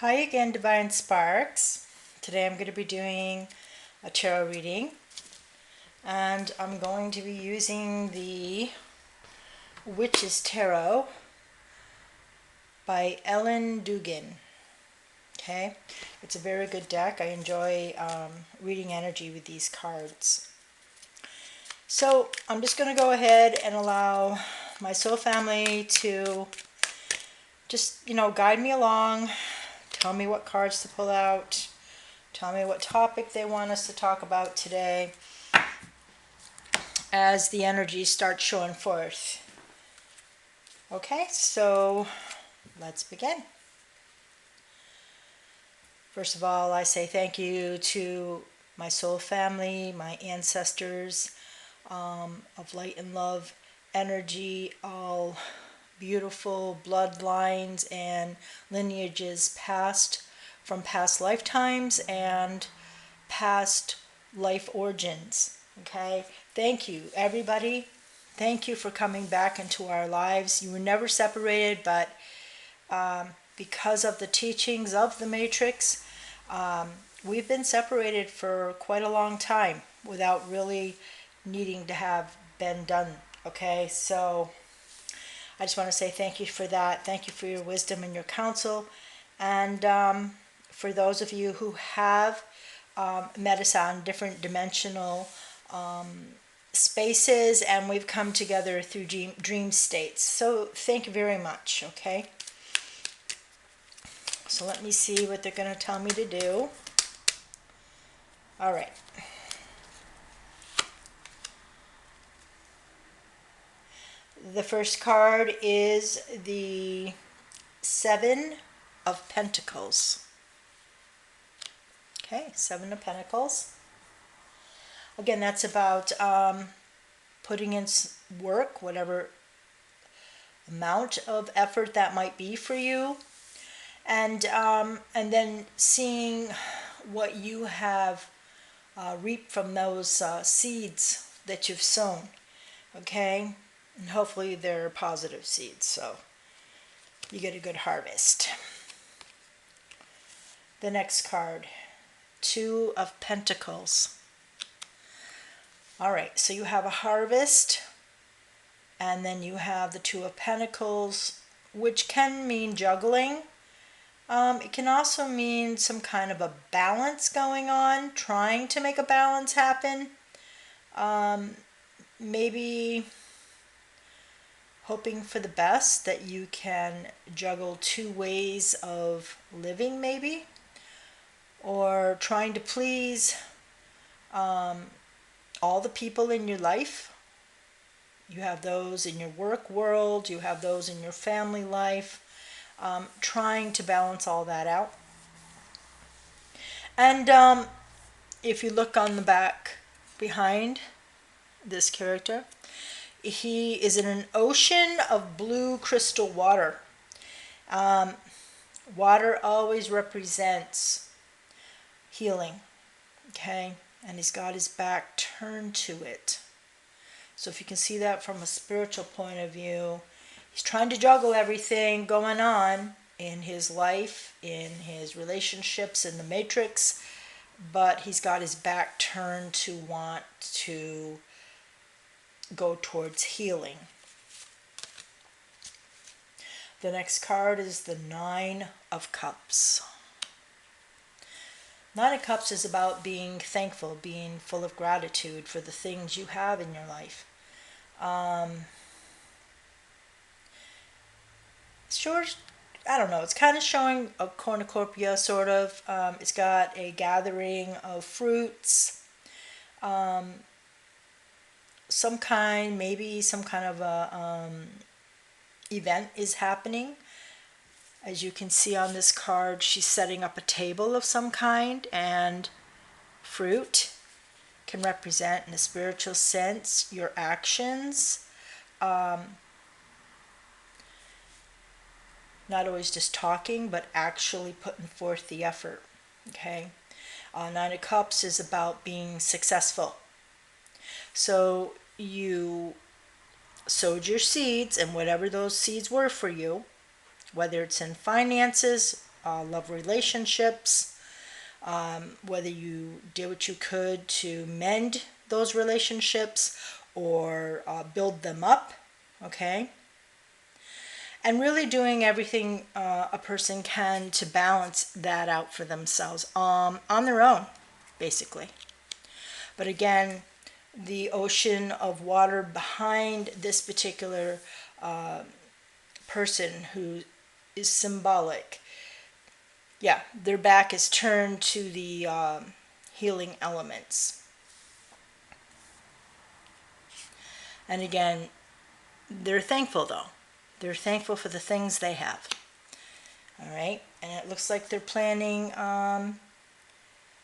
Hi again, Divine Sparks. Today I'm going to be doing a tarot reading, and I'm going to be using the Witch's Tarot by Ellen Dugan. Okay, it's a very good deck. I enjoy reading energy with these cards. So I'm just going to go ahead and allow my soul family to just, guide me along, tell me what cards to pull out. Tell me what topic they want us to talk about today as the energy starts showing forth. Okay, so let's begin. First of all, I say thank you to my soul family, my ancestors of light and love energy, all beautiful bloodlines and lineages from past lifetimes and past life origins. Okay, thank you, everybody. Thank you for coming back into our lives. You were never separated, but because of the teachings of the Matrix, we've been separated for quite a long time without really needing to have been done. Okay, so I just want to say thank you for that. Thank you for your wisdom and your counsel. And for those of you who have met us on different dimensional spaces, and we've come together through dream states. So thank you very much, okay? So let me see what they're going to tell me to do. All right. The first card is the Seven of Pentacles. Okay, Seven of Pentacles. Again, that's about putting in work, whatever amount of effort that might be for you, and then seeing what you have reaped from those seeds that you've sown. Okay, and hopefully they're positive seeds, so you get a good harvest. The next card, Two of Pentacles. All right, so you have a harvest, and then you have the Two of Pentacles, which can mean juggling. It can also mean some kind of a balance going on, trying to make a balance happen. Maybe hoping for the best, that you can juggle two ways of living, maybe, or trying to please all the people in your life. You have those in your work world, you have those in your family life, trying to balance all that out. And if you look on the back behind this character, he is in an ocean of blue crystal water. Water always represents healing, okay? And he's got his back turned to it. So if you can see that from a spiritual point of view, he's trying to juggle everything going on in his life, in his relationships, in the matrix, but he's got his back turned to want to go towards healing. The next card is the Nine of Cups. Nine of Cups is about being thankful, being full of gratitude for the things you have in your life. Sure, I don't know. It's kind of showing a cornucopia, sort of. It's got a gathering of fruits, some kind, maybe some kind of a event is happening. As you can see on this card, she's setting up a table of some kind, and fruit can represent, in a spiritual sense, your actions. Not always just talking, but actually putting forth the effort. Okay? Nine of Cups is about being successful. So you sowed your seeds, and whatever those seeds were for you, whether it's in finances, love relationships, whether you did what you could to mend those relationships or build them up, okay? And really doing everything a person can to balance that out for themselves on their own, basically. But again, the ocean of water behind this particular person who is symbolic, yeah, their back is turned to the healing elements. And again, they're thankful though. They're thankful for the things they have. All right, and it looks like they're planning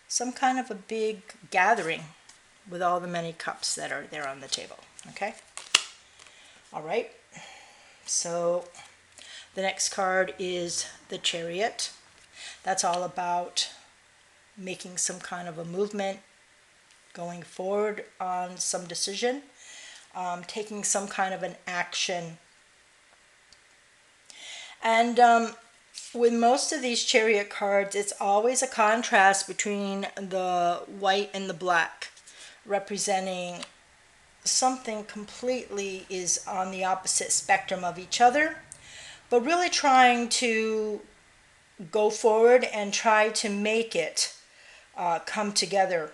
some kind of a big gathering with all the many cups that are there on the table. Okay. All right. So the next card is the Chariot. That's all about making some kind of a movement, going forward on some decision, taking some kind of an action. And with most of these Chariot cards, it's always a contrast between the white and the black, representing something completely is on the opposite spectrum of each other, but really trying to go forward and try to make it come together.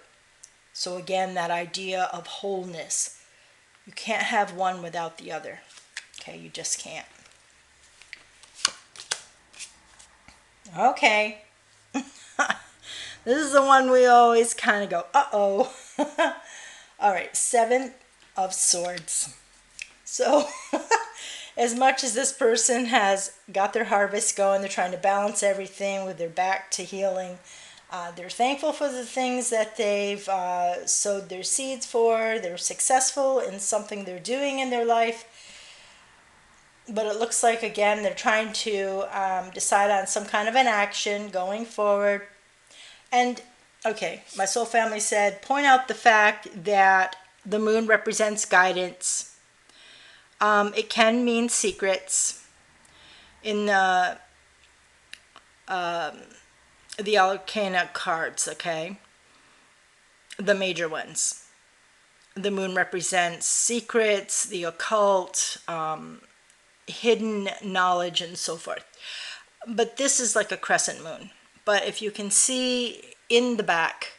So again, that idea of wholeness. You can't have one without the other. Okay, you just can't. Okay. This is the one we always kind of go, uh-oh. All right, Seven of Swords. So as much as this person has got their harvest going, they're trying to balance everything with their back to healing. They're thankful for the things that they've sowed their seeds for. They're successful in something they're doing in their life. But it looks like, again, they're trying to decide on some kind of an action going forward. And, okay, my soul family said, point out the fact that the moon represents guidance. It can mean secrets. In the Arcana cards, okay, the major ones, the moon represents secrets, the occult, hidden knowledge, and so forth. But this is like a crescent moon. But if you can see in the back,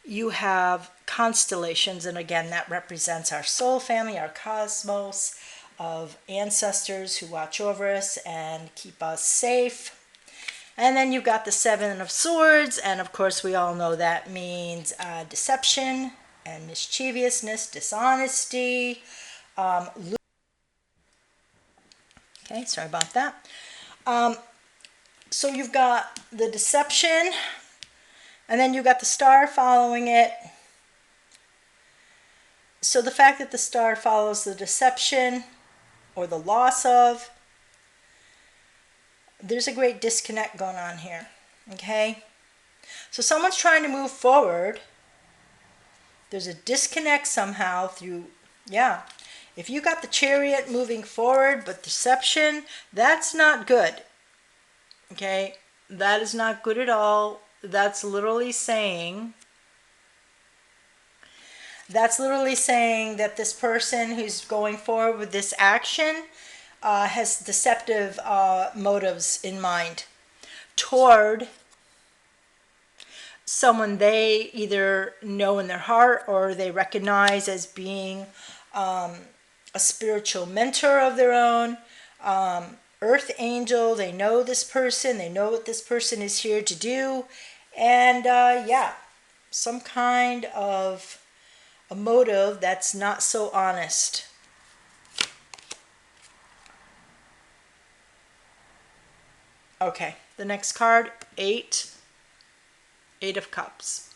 you have constellations, and again, that represents our soul family, our cosmos of ancestors who watch over us and keep us safe. And then you've got the Seven of Swords, and of course we all know that means deception and mischievousness, dishonesty. Okay, sorry about that. So you've got the deception, and then you've got the star following it. So the fact that the star follows the deception or the loss of, there's a great disconnect going on here, okay? So someone's trying to move forward. There's a disconnect somehow through, yeah. If you got the Chariot moving forward, but deception, that's not good, okay? That is not good at all. That's literally saying that this person who's going forward with this action has deceptive motives in mind toward someone they either know in their heart or they recognize as being a spiritual mentor of their own, earth angel. They know this person, they know what this person is here to do, and yeah, some kind of a motive that's not so honest. Okay, the next card, Eight of Cups.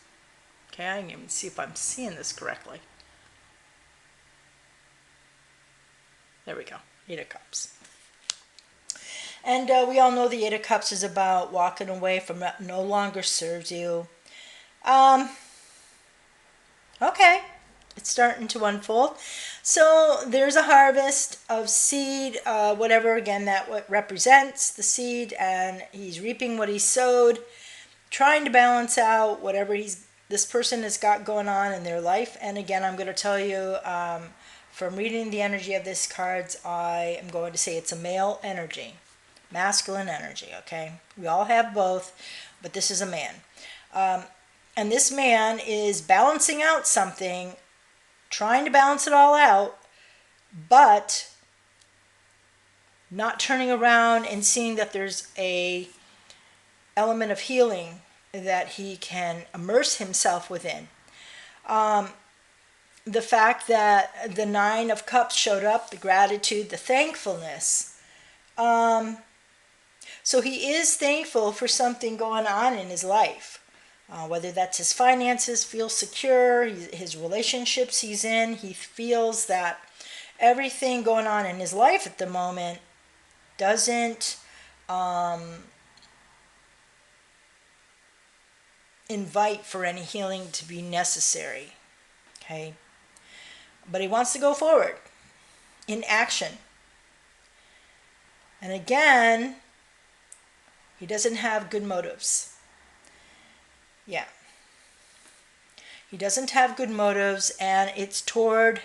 Okay, I can even see if I'm seeing this correctly. There we go, Eight of Cups. And we all know the Eight of Cups is about walking away from what no longer serves you. Okay, it's starting to unfold. So there's a harvest of seed, whatever again that what represents the seed, and he's reaping what he sowed, trying to balance out whatever this person has got going on in their life. And again, I'm going to tell you, from reading the energy of this cards, I am going to say it's a male energy, masculine energy. Okay, we all have both, but this is a man. And this man is balancing out something, trying to balance it all out, but not turning around and seeing that there's a element of healing that he can immerse himself within. The fact that the Nine of Cups showed up, the gratitude, the thankfulness. So he is thankful for something going on in his life. Whether that's his finances, feels secure, his relationships he's in, he feels that everything going on in his life at the moment doesn't invite for any healing to be necessary. Okay? But he wants to go forward in action. And again, he doesn't have good motives. Yeah. He doesn't have good motives, and it's toward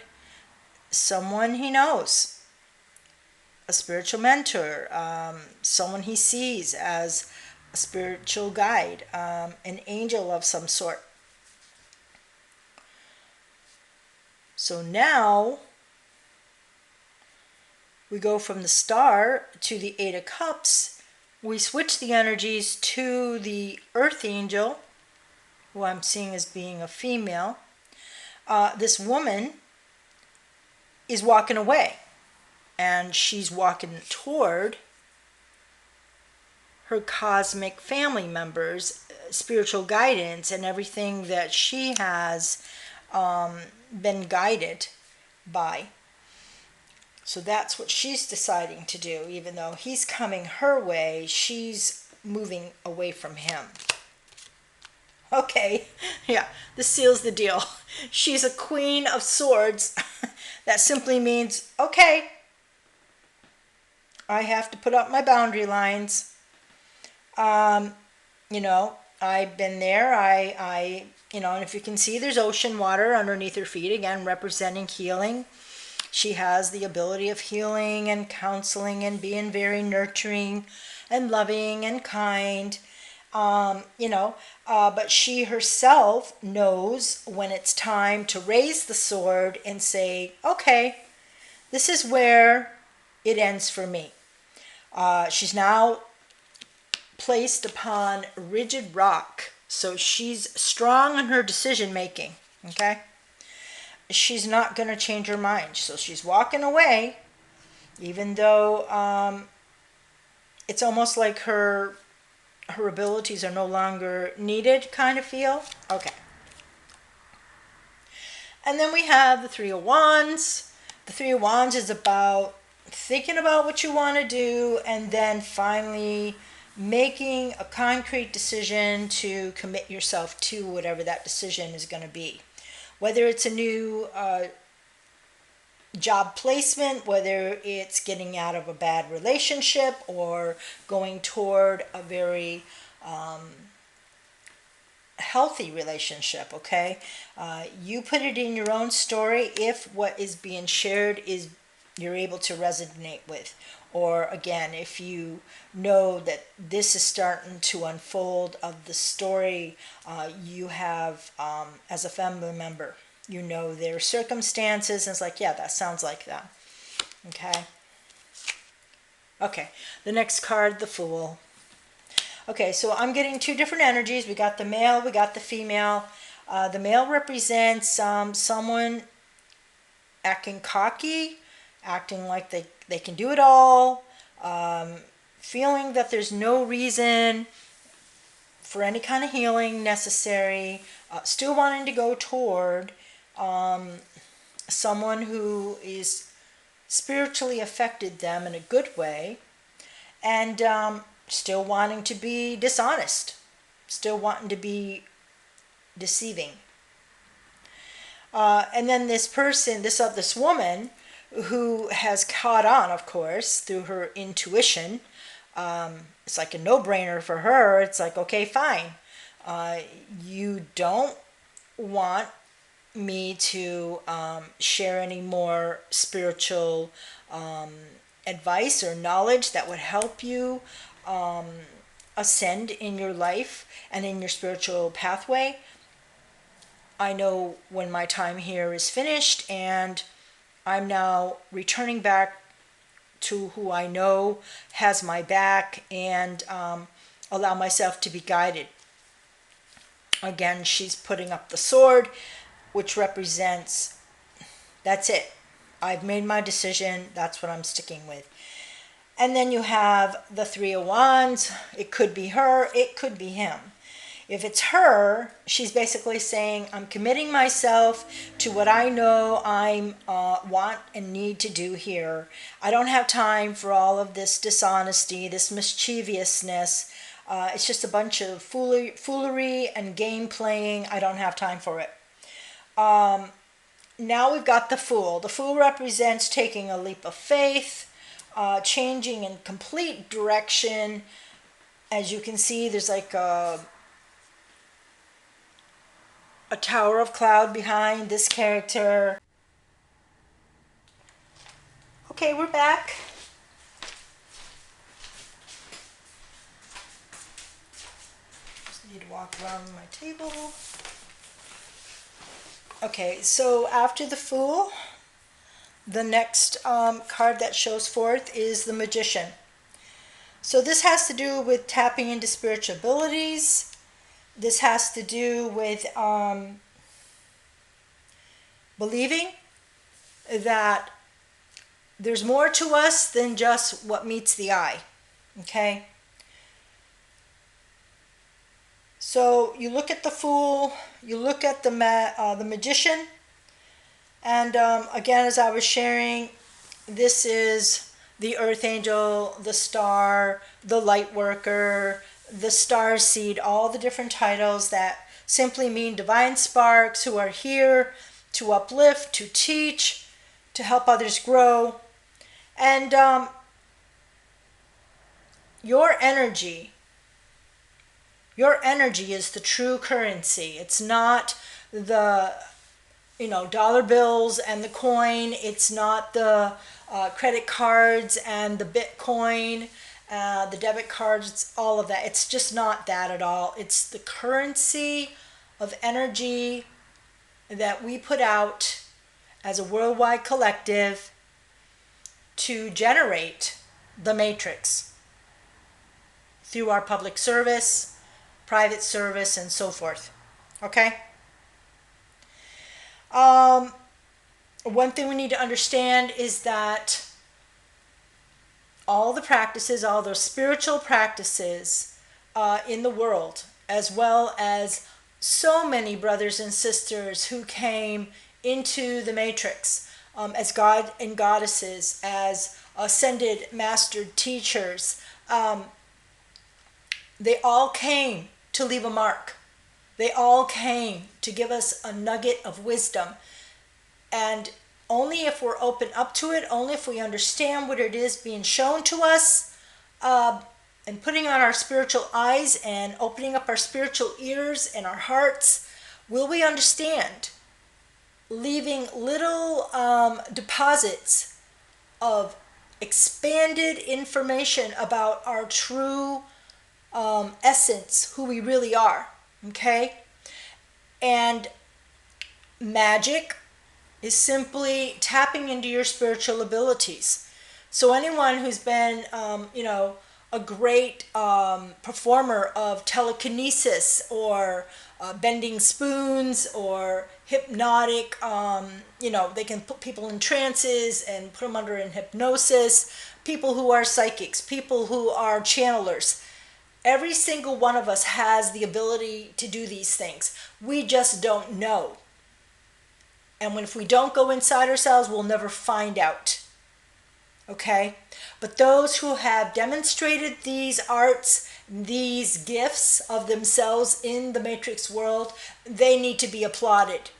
someone he knows, a spiritual mentor, someone he sees as a spiritual guide, an angel of some sort. So now we go from the Star to the Eight of Cups. We switch the energies to the Earth Angel, who I'm seeing as being a female. This woman is walking away, and she's walking toward her cosmic family members, spiritual guidance, and everything that she has been guided by. So that's what she's deciding to do. Even though he's coming her way, she's moving away from him. Okay, yeah, this seals the deal. She's a Queen of Swords. That simply means, okay, I have to put up my boundary lines. You know, I've been there. And if you can see, there's ocean water underneath her feet, again, representing healing. She has the ability of healing and counseling and being very nurturing and loving and kind. But she herself knows when it's time to raise the sword and say, okay, this is where it ends for me. She's now placed upon rigid rock, so she's strong in her decision making, okay? She's not going to change her mind, so she's walking away, even though it's almost like her abilities are no longer needed, kind of feel. Okay. And then we have the Three of Wands. The Three of Wands is about thinking about what you want to do and then finally making a concrete decision to commit yourself to whatever that decision is going to be. Whether it's a new job placement, whether it's getting out of a bad relationship or going toward a very healthy relationship, okay? You put it in your own story if what is being shared is you're able to resonate with. Or again, if you know that this is starting to unfold of the story you have as a family member, you know their circumstances, and it's like, yeah, that sounds like that. Okay. Okay, the next card, the Fool. Okay, so I'm getting two different energies. We got the male, we got the female. The male represents someone acting cocky, acting like they can do it all, feeling that there's no reason for any kind of healing necessary, still wanting to go toward someone who is spiritually affected them in a good way, and still wanting to be dishonest, still wanting to be deceiving. And then this person, this woman, who has caught on, of course, through her intuition. It's like a no-brainer for her. It's like, okay, fine. Uh, you don't want me to share any more spiritual advice or knowledge that would help you ascend in your life and in your spiritual pathway. I know when my time here is finished, and I'm now returning back to who I know has my back, and allow myself to be guided. Again, she's putting up the sword, which represents, that's it. I've made my decision. That's what I'm sticking with. And then you have the Three of Wands. It could be her. It could be him. If it's her, she's basically saying, I'm committing myself to what I know I want and need to do here. I don't have time for all of this dishonesty, this mischievousness. It's just a bunch of foolery and game playing. I don't have time for it. Now we've got the Fool. The Fool represents taking a leap of faith, changing in complete direction. As you can see, there's like a tower of cloud behind this character. Okay, we're back. Just need to walk around my table. Okay, so after the Fool, the next card that shows forth is the Magician. So this has to do with tapping into spiritual abilities. This has to do with believing that there's more to us than just what meets the eye. Okay? So you look at the Fool, you look at the Magician, and again, as I was sharing, this is the Earth Angel, the Star, the Light Worker, the Star Seed, all the different titles that simply mean divine sparks who are here to uplift, to teach, to help others grow. And your energy is the true currency. It's not the dollar bills and the coin. It's not the credit cards and the Bitcoin, the debit cards, all of that. It's just not that at all. It's the currency of energy that we put out as a worldwide collective to generate the matrix through our public service, private service, and so forth. Okay? One thing we need to understand is that all the practices, all those spiritual practices in the world, as well as so many brothers and sisters who came into the matrix as God and goddesses, as ascended master teachers, they all came to leave a mark. They all came to give us a nugget of wisdom. And only if we're open up to it, only if we understand what it is being shown to us, and putting on our spiritual eyes and opening up our spiritual ears and our hearts, will we understand, leaving little deposits of expanded information about our true essence, who we really are. Okay? And magic is simply tapping into your spiritual abilities. So anyone who's been, a great performer of telekinesis or bending spoons or hypnotic, they can put people in trances and put them under in hypnosis, people who are psychics, people who are channelers. Every single one of us has the ability to do these things. We just don't know. And if we don't go inside ourselves, we'll never find out. Okay? But those who have demonstrated these arts, these gifts of themselves in the matrix world, they need to be applauded.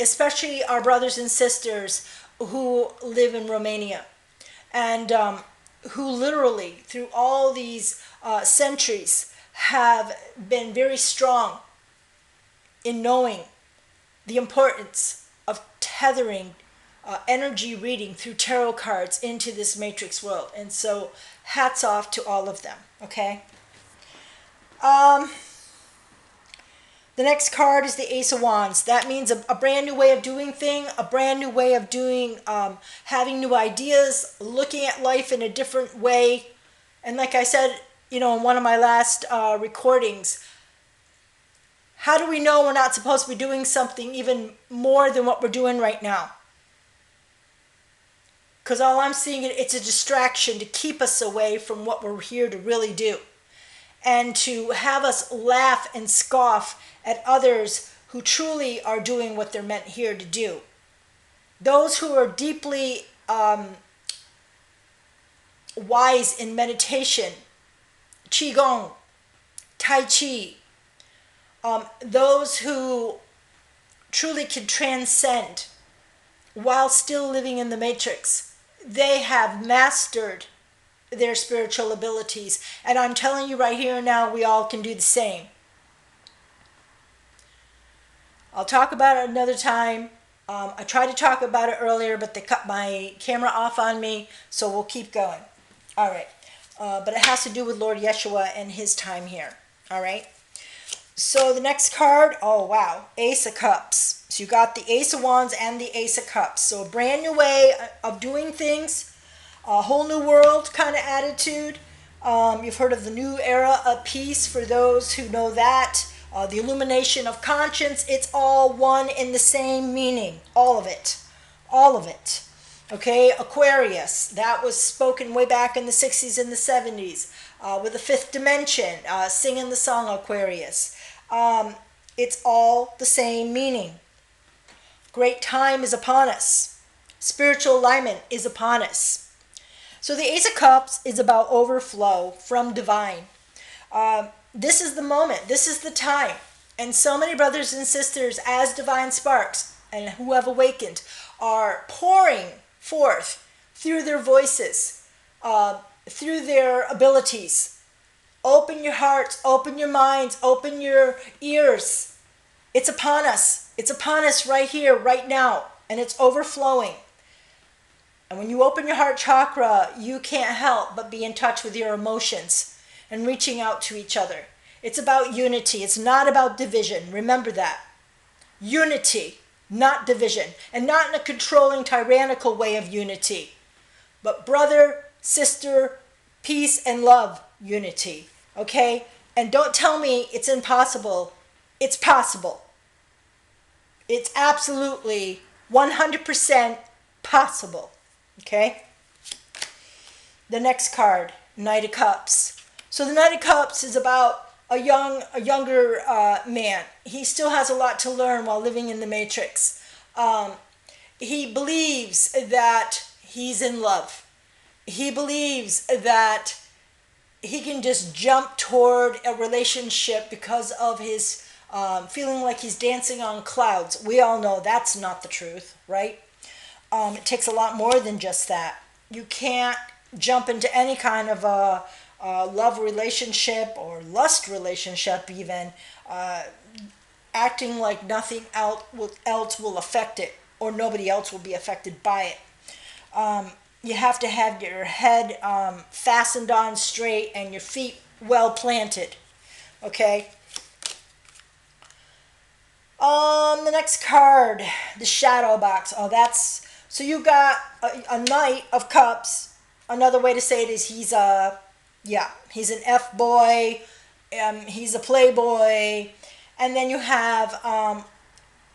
especially our brothers and sisters who live in Romania, and who literally, through all these centuries, have been very strong in knowing the importance of tethering energy reading through tarot cards into this matrix world. And so, hats off to all of them, okay? The next card is the Ace of Wands. That means a brand new way of doing things, a brand new way of doing, having new ideas, looking at life in a different way. And like I said, in one of my last recordings, how do we know we're not supposed to be doing something even more than what we're doing right now? Because all I'm seeing, it's a distraction to keep us away from what we're here to really do. And to have us laugh and scoff at others who truly are doing what they're meant here to do. Those who are deeply wise in meditation, Qigong, Tai Chi, those who truly can transcend while still living in the matrix, they have mastered their spiritual abilities. And I'm telling you right here and now, we all can do the same. I'll talk about it another time. I tried to talk about it earlier, but they cut my camera off on me, so we'll keep going. All right. But it has to do with Lord Yeshua and his time here. All right. So the next card, oh wow, Ace of Cups. So you got the Ace of Wands and the Ace of Cups. So a brand new way of doing things, a whole new world kind of attitude. You've heard of the new era of peace for those who know that. The illumination of conscience, it's all one in the same meaning. All of it. All of it. Okay, Aquarius, that was spoken way back in the 60s and the 70s with the fifth dimension, singing the song Aquarius. It's all the same meaning. Great time is upon us. Spiritual alignment is upon us. So the Ace of Cups is about overflow from divine. This is the moment. This is the time. And so many brothers and sisters as divine sparks and who have awakened are pouring forth through their voices, through their abilities. Open your hearts, open your minds, open your ears. It's upon us. It's upon us right here, right now. And it's overflowing. And when you open your heart chakra, you can't help but be in touch with your emotions and reaching out to each other. It's about unity. It's not about division. Remember that. Unity, not division. And not in a controlling, tyrannical way of unity. But brother, sister, peace, and love unity. Okay? And don't tell me it's impossible. It's possible. It's absolutely 100% possible. Okay? The next card, Knight of Cups. So the Knight of Cups is about a younger man. He still has a lot to learn while living in the Matrix. He believes that he's in love. He believes that he can just jump toward a relationship because of his feeling like he's dancing on clouds. We all know that's not the truth, right? It takes a lot more than just that. You can't jump into any kind of a love relationship or lust relationship even, acting like nothing else will affect it or nobody else will be affected by it. You have to have your head fastened on straight and your feet well planted. Okay? The next card, the Shadow Box. Oh, that's... So you got a Knight of Cups. Another way to say it is he's an F-boy. He's a playboy. And then you have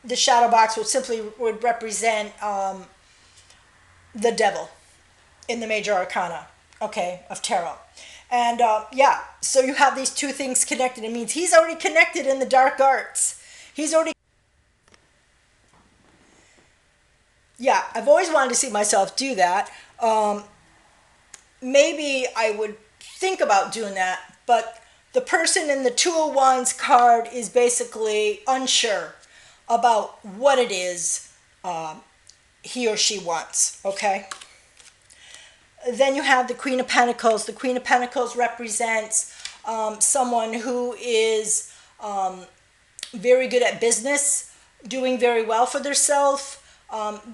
the Shadow Box, which simply would represent the devil in the major arcana, okay, of tarot. And so you have these two things connected. It means he's already connected in the dark arts. He's already... Yeah, I've always wanted to see myself do that. Maybe I would think about doing that, but the person in the Two of Wands card is basically unsure. about what it is he or she wants, okay? Then you have the Queen of Pentacles. The Queen of Pentacles represents someone who is very good at business, doing very well for themselves.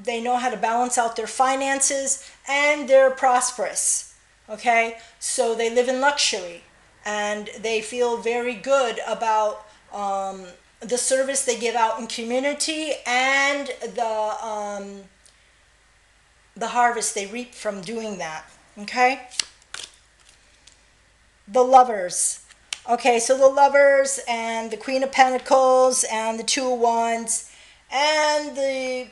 They know how to balance out their finances, and they're prosperous. Okay, so they live in luxury, and they feel very good about the service they give out in community and the harvest they reap from doing that. Okay, the Lovers. Okay, so the Lovers and the Queen of Pentacles and the Two of Wands and the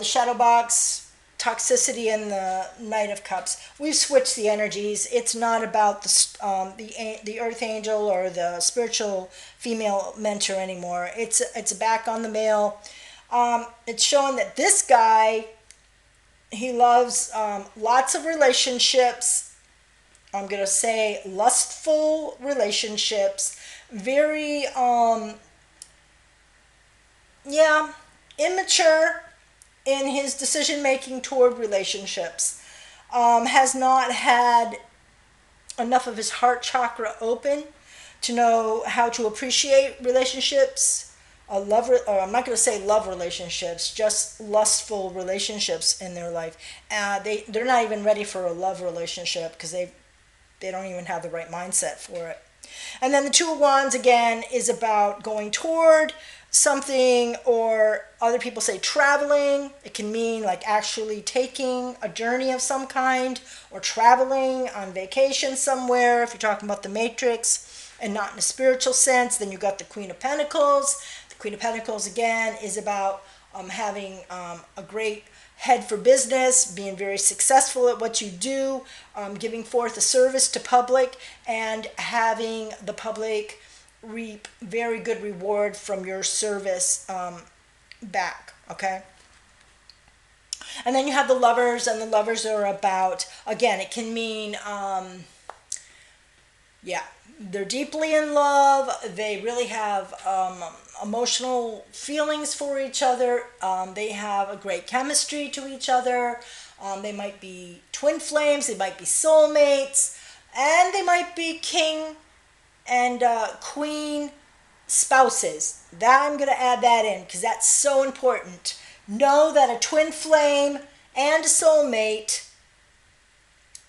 Shadow Box, Toxicity, and the Knight of Cups. We've switched the energies. It's not about the Earth Angel or the spiritual female mentor anymore. It's back on the male. It's showing that this guy, he loves lots of relationships. I'm going to say lustful relationships, very, immature in his decision making toward relationships, has not had enough of his heart chakra open to know how to appreciate relationships, or I'm not going to say love relationships, just lustful relationships in their life. They're not even ready for a love relationship because they don't even have the right mindset for it. And then the Two of Wands, again, is about going toward something, or other people say traveling. It can mean like actually taking a journey of some kind, or traveling on vacation somewhere, if you're talking about the Matrix, and not in a spiritual sense. Then you got the Queen of Pentacles. The Queen of Pentacles, again, is about having a great head for business, being very successful at what you do, giving forth a service to public, and having the public reap very good reward from your service back, okay? And then you have the Lovers, and the Lovers are about, again, it can mean, they're deeply in love. They really have emotional feelings for each other. They have a great chemistry to each other. They might be twin flames. They might be soulmates. And they might be king and queen spouses. That I'm going to add that in because that's so important. Know that a twin flame and a soulmate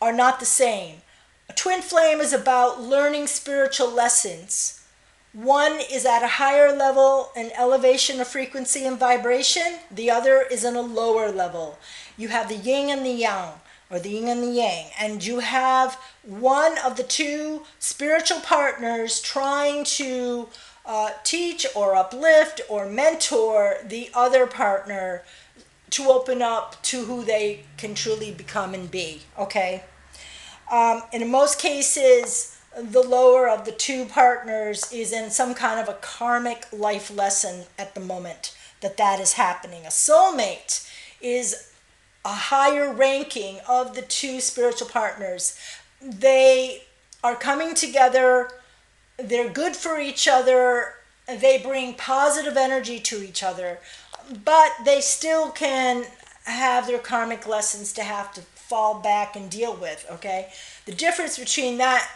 are not the same. A twin flame is about learning spiritual lessons. One is at a higher level, an elevation of frequency and vibration. The other is in a lower level. You have the yin and the yang, or the yin and the yang, and you have one of the two spiritual partners trying to teach or uplift or mentor the other partner to open up to who they can truly become and be, okay? In most cases, the lower of the two partners is in some kind of a karmic life lesson at the moment that is happening. A soulmate is a higher ranking of the two spiritual partners. They are coming together, they're good for each other, they bring positive energy to each other, but they still can have their karmic lessons to have to fall back and deal with, okay? The difference between that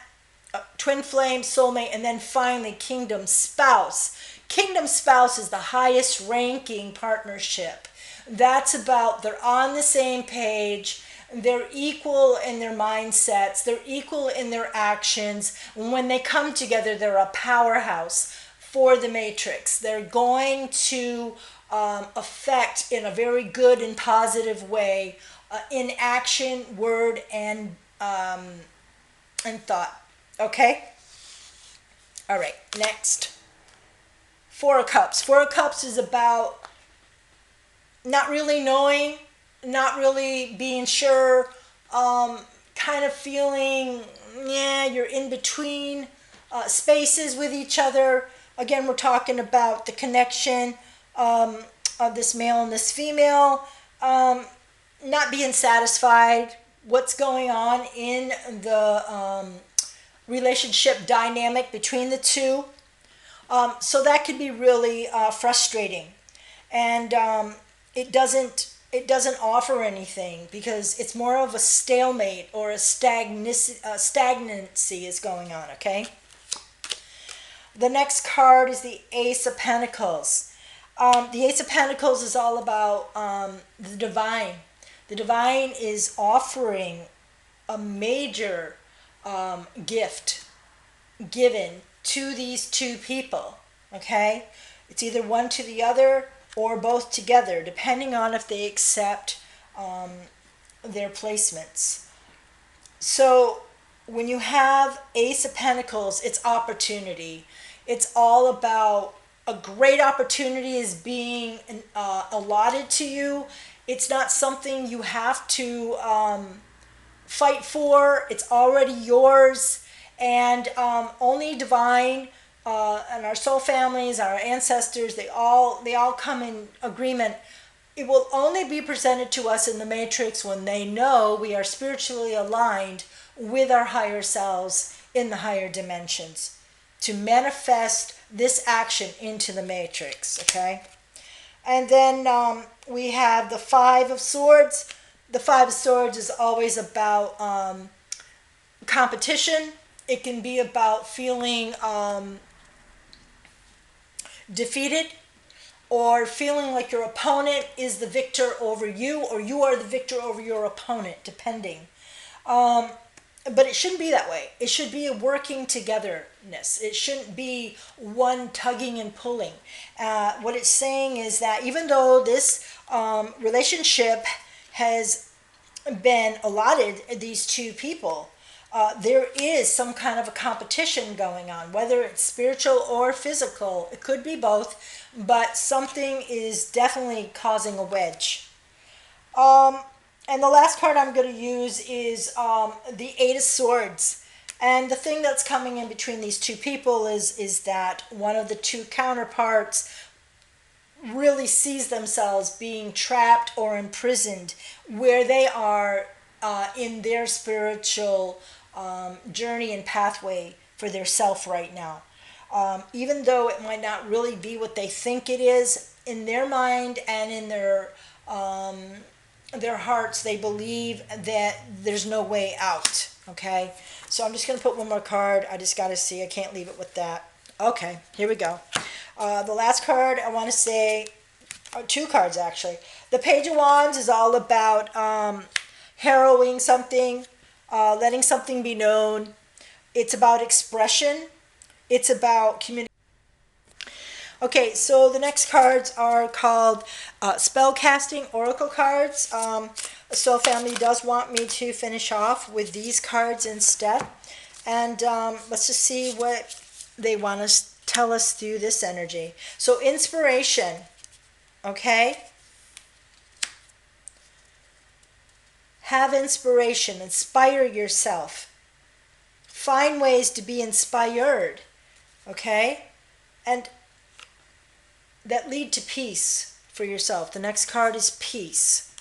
twin flame, soulmate, and then finally kingdom spouse. Kingdom spouse is the highest ranking partnership. That's about they're on the same page, they're equal in their mindsets, they're equal in their actions. When they come together, they're a powerhouse for the matrix. They're going to affect in a very good and positive way in action, word, and thought. Okay? All right, next. Four of Cups. Four of Cups is about not really knowing, not really being sure, kind of feeling, you're in between spaces with each other. Again, we're talking about the connection of this male and this female, not being satisfied, what's going on in the relationship dynamic between the two. So that could be really frustrating. and it doesn't offer anything because it's more of a stalemate or a stagnancy is going on. Okay. The next card is the Ace of Pentacles. The Ace of Pentacles is all about the divine. The divine is offering a major gift given to these two people. Okay? It's either one to the other or both together, depending on if they accept their placements. So when you have Ace of Pentacles, it's opportunity. It's all about a great opportunity is being allotted to you. It's not something you have to fight for. It's already yours. And only divine and our soul families, our ancestors, they all come in agreement. It will only be presented to us in the matrix when they know we are spiritually aligned with our higher selves in the higher dimensions to manifest this action into the matrix. Okay. And then we have the Five of Swords. The Five of Swords is always about competition. It can be about feeling defeated, or feeling like your opponent is the victor over you, or you are the victor over your opponent, depending. But it shouldn't be that way. It should be a working togetherness. It shouldn't be one tugging and pulling. What it's saying is that even though this relationship has been allotted these two people, there is some kind of a competition going on, whether it's spiritual or physical. It could be both, but something is definitely causing a wedge. And the last card I'm going to use is the Eight of Swords. And the thing that's coming in between these two people is that one of the two counterparts really sees themselves being trapped or imprisoned where they are in their spiritual journey and pathway for their self right now. Even though it might not really be what they think it is, in their mind and in their hearts, they believe that there's no way out. Okay, so I'm just going to put one more card. I just got to see. I can't leave it with that. Okay, here we go. The last card I want to say, two cards actually. The Page of Wands is all about harrowing something, letting something be known. It's about expression. It's about communication. Okay, so the next cards are called spell casting oracle cards. Soul Family does want me to finish off with these cards instead. And let's just see what they want to tell us through this energy. So inspiration, okay? Have inspiration, inspire yourself. Find ways to be inspired, okay? And that lead to peace for yourself. The next card is peace.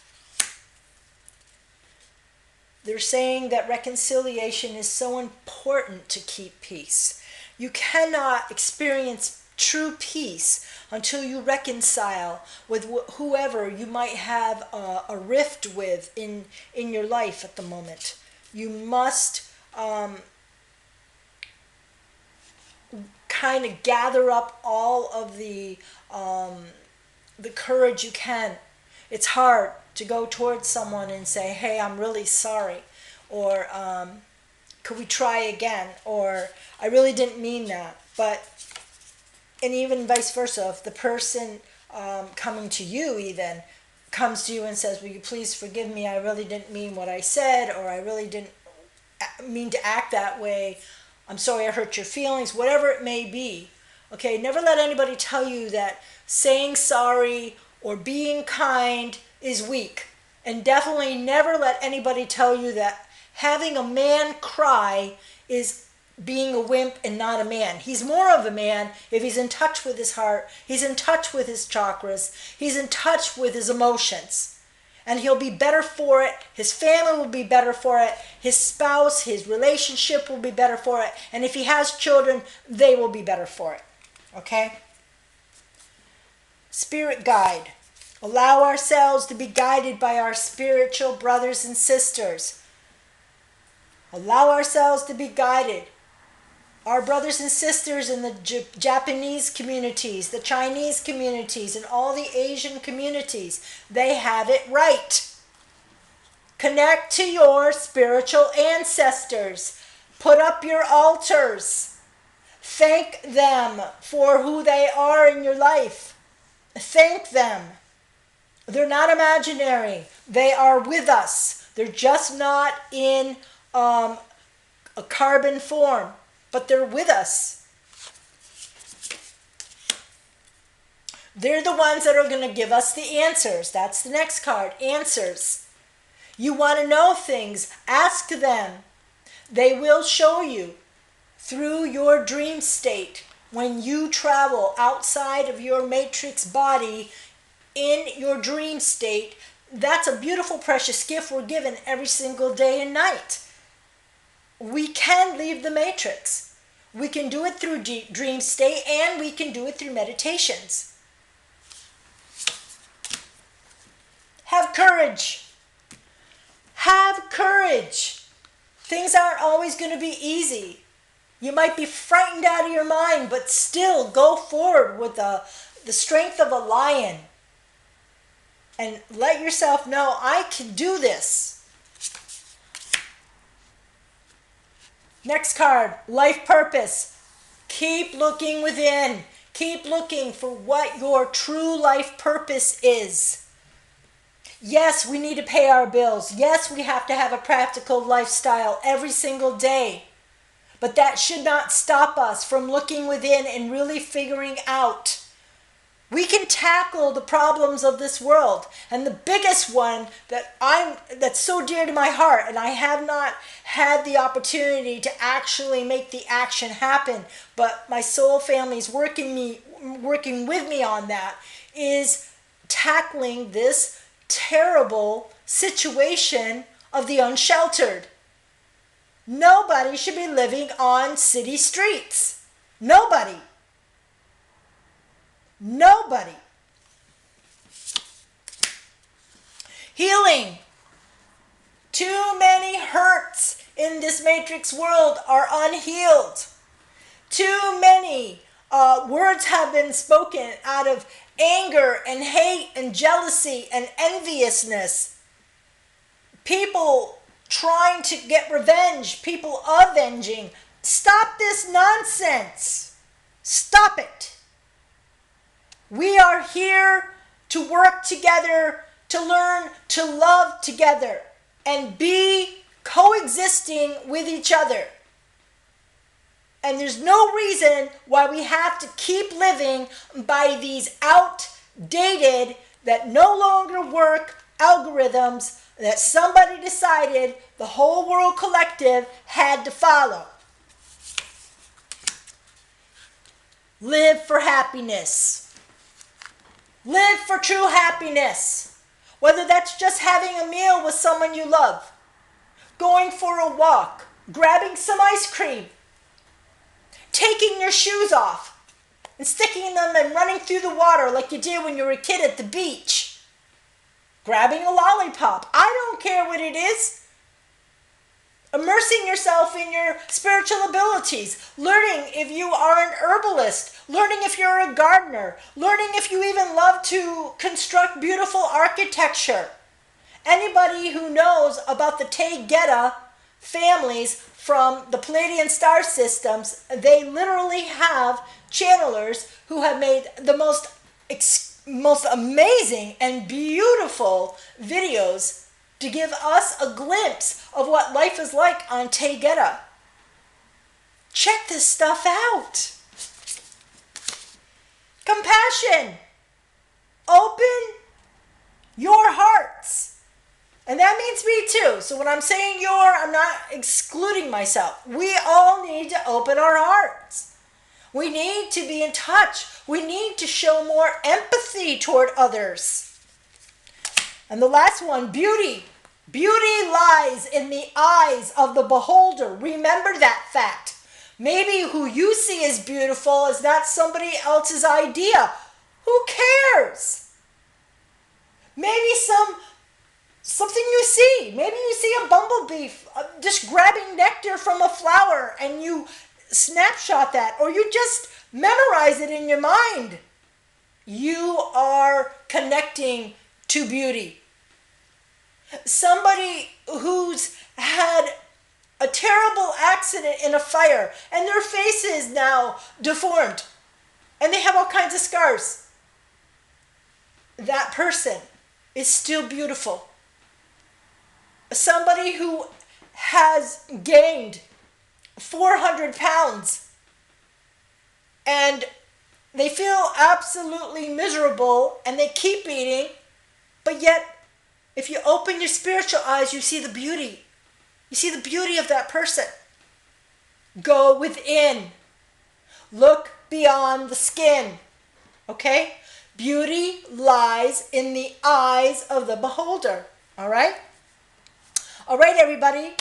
They're saying that reconciliation is so important to keep peace. You cannot experience true peace until you reconcile with whoever you might have a rift with in your life at the moment. You must kind of gather up all of the courage you can. It's hard to go towards someone and say, hey, I'm really sorry, or could we try again, or I really didn't mean that. And even vice versa, if the person coming to you even comes to you and says, will you please forgive me, I really didn't mean what I said, or I really didn't mean to act that way, I'm sorry I hurt your feelings, whatever it may be. Okay, never let anybody tell you that saying sorry or being kind is weak. And definitely never let anybody tell you that having a man cry is being a wimp and not a man. He's more of a man if he's in touch with his heart, he's in touch with his chakras, he's in touch with his emotions. And he'll be better for it. His family will be better for it. His spouse, his relationship will be better for it. And if he has children, they will be better for it. Okay? spirit guide. Allow ourselves to be guided by our spiritual brothers and sisters. Allow ourselves to be guided. Our brothers and sisters in the Japanese communities, the Chinese communities, and all the Asian communities, they have it right. Connect to your spiritual ancestors. Put up your altars. Thank them for who they are in your life. Thank them. They're not imaginary. They are with us. They're just not in a carbon form, but they're with us. They're the ones that are going to give us the answers. That's the next card, answers. You want to know things, ask them. They will show you through your dream state when you travel outside of your matrix body in your dream state. That's a beautiful, precious gift we're given every single day and night. We can leave the matrix. We can do it through dream state, and we can do it through meditations. Have courage. Have courage. Things aren't always going to be easy. You might be frightened out of your mind, but still go forward with the strength of a lion. And let yourself know, I can do this. Next card, life purpose. Keep looking within. Keep looking for what your true life purpose is. Yes, we need to pay our bills. Yes, we have to have a practical lifestyle every single day. But that should not stop us from looking within and really figuring out. We can tackle the problems of this world. And the biggest one that's so dear to my heart, and I have not had the opportunity to actually make the action happen, but my soul family is working with me on that, is tackling this terrible situation of the unsheltered. Nobody should be living on city streets. Nobody. Nobody. Healing. Too many hurts in this matrix world are unhealed. Too many words have been spoken out of anger and hate and jealousy and enviousness. People trying to get revenge, people avenging. Stop this nonsense. Stop it. We are here to work together, to learn to love together, and be coexisting with each other. And there's no reason why we have to keep living by these outdated, that no longer work algorithms that somebody decided the whole world collective had to follow. Live for happiness. Live for true happiness. Whether that's just having a meal with someone you love, going for a walk, grabbing some ice cream, taking your shoes off and sticking them and running through the water like you did when you were a kid at the beach, grabbing a lollipop. I don't care what it is. Immersing yourself in your spiritual abilities, learning if you are an herbalist, learning if you're a gardener, learning if you even love to construct beautiful architecture. Anybody who knows about the Taygeta families from the Pleiadian star systems, they literally have channelers who have made the most amazing and beautiful videos to give us a glimpse of what life is like on Taygeta. Check this stuff out. Compassion. Open your hearts. And that means me too. So when I'm saying I'm not excluding myself. We all need to open our hearts. We need to be in touch. We need to show more empathy toward others. And the last one, beauty. Beauty lies in the eyes of the beholder. Remember that fact. Maybe who you see as beautiful is not somebody else's idea. Who cares? beauty. Maybe you see a bumblebee just grabbing nectar from a flower and you snapshot that, or you just memorize it in your mind. You are connecting to beauty. Somebody who's had a terrible accident in a fire and their face is now deformed and they have all kinds of scars. That person is still beautiful. Somebody who has gained 400 pounds and they feel absolutely miserable and they keep eating, but yet if you open your spiritual eyes, you see the beauty. You see the beauty of that person. Go within. Look beyond the skin. Okay? Beauty lies in the eyes of the beholder. All right? All right, everybody.